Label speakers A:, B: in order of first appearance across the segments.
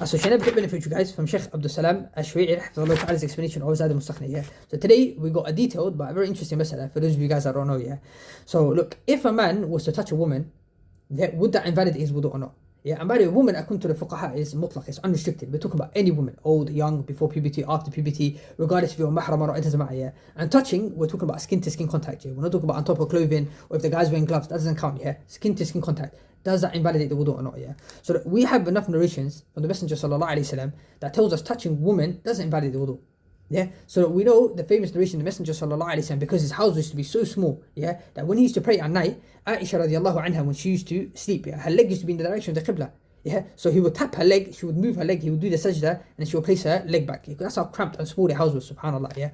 A: So should I benefit you guys from Sheikh Abdul Salam Ashwa'i's explanation of Zad al-Mustakhni, yeah. So today we got a detailed but a very interesting masala for those of you guys that don't know, yeah. So look, if a man was to touch a woman, would that invalidate his wudu or not? Yeah, and by the way, woman according to the fuqaha is mutlaq, it's unrestricted. We're talking about any woman, old, young, before puberty, after puberty, regardless if you're mahram or not, it doesn't matter, yeah. And touching, we're talking about skin to skin contact, yeah. We're not talking about on top of clothing, or if the guy's wearing gloves, that doesn't count, yeah. Skin to skin contact. Does that invalidate the wudu or not, yeah? So we have enough narrations from the Messenger sallallahu alaihi wasallam that tells us touching woman doesn't invalidate the wudu. Yeah, so we know the famous narration of the Messenger sallallahu alaihi wasallam, because his house used to be so small, yeah, that when he used to pray at night, Aisha radiallahu anha, when she used to sleep, yeah, her leg used to be in the direction of the qibla, yeah, so he would tap her leg, she would move her leg, he would do the sajda, and she would place her leg back. Yeah? That's how cramped and small the house was, subhanallah, yeah.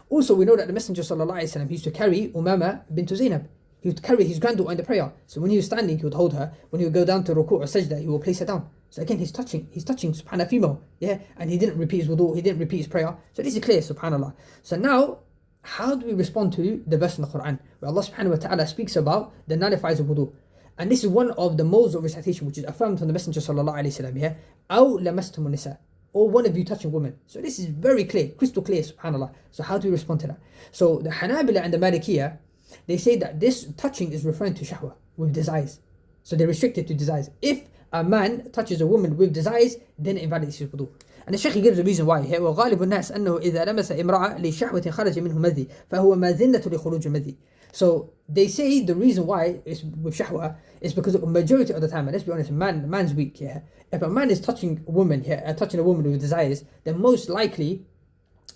A: Also, we know that the Messenger sallallahu alaihi wasallam used to carry Umama bint Zainab. He would carry his granddaughter in the prayer. So when he was standing, he would hold her. When he would go down to ruku' or sajda, he would place her down. So again, he's touching subhanallah female, yeah, and he didn't repeat his wudu, he didn't repeat his prayer. So this is clear, subhanallah. So now, how do we respond to the verse in the Quran where Allah subhanahu wa ta'ala speaks about the nullifiers of wudu? And this is one of the modes of recitation which is affirmed from the Messenger sallallahu alayhi wa sallam, yeah, أو لمستم النساء, or one of you touching women. So this is very clear, crystal clear, subhanallah. So how do we respond to that? So the Hanabila and the Malikiyah, they say that this touching is referring to shahwa, with desires. So they're restricted to desires. If a man touches a woman with desires, then it invalidates his wudu. And the Shaykh gives a reason why. وغالب الناس أنه إذا لمس امرأة لشهوة خرج منه مذي فهو ماذنة لخروج المذي. So they say the reason why is with shahwa is because the majority of the time, and let's be honest, man's weak, yeah. If a man is touching a woman, yeah, touching a woman with desires, then most likely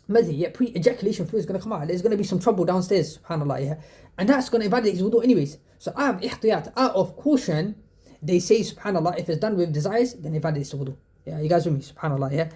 A: madhi, yeah, pre-ejaculation fluid is going to come out. There's going to be some trouble downstairs, subhanallah, yeah. And that's going to invalidate his wudu anyways. So out of ihtiyat, out of caution, they say, subhanallah, if it's done with desires, then it invalidates the wudu. Yeah, you guys with me, subhanallah, yeah.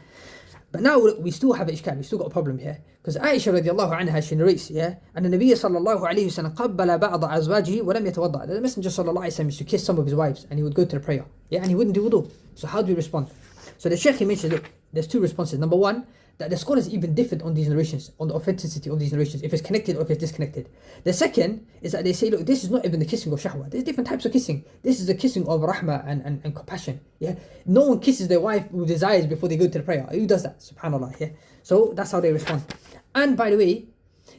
A: But now we still have ishkal, we still got a problem here. Because Aisha radiallahu anha, she narrates, yeah, and the Nabi sallallahu alayhi wa sallam qabbala ba'da azwajihi wa lam yatawadda. The Messenger sallallahu alayhi wa sallam used to kiss some of his wives and he would go to the prayer, yeah, and he wouldn't do wudu. So how do we respond? So the Shaykh, he mentioned, look, there's two responses. Number one, that the scholars even differed on these narrations, on the authenticity of these narrations, if it's connected or if it's disconnected. The second is that they say, look, this is not even the kissing of shahwa. There's different types of kissing. This is the kissing of rahmah and compassion. Yeah, no one kisses their wife with desires before they go to the prayer. Who does that? Subhanallah. Yeah, so that's how they respond. And by the way,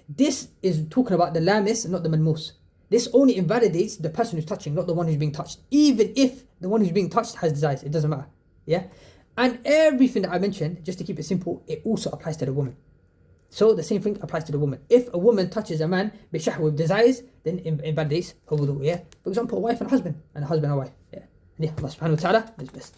A: this is talking about the lamis, not the malmus. This only invalidates the person who's touching, not the one who's being touched. Even if the one who's being touched has desires, it doesn't matter. Yeah. And everything that I mentioned, just to keep it simple, it also applies to the woman. So the same thing applies to the woman. If a woman touches a man bishah with desires, then invalidates her wudu, yeah. For example, a wife and a husband, and a husband and a wife, yeah. And yeah, Allah subhanahu wa ta'ala is best.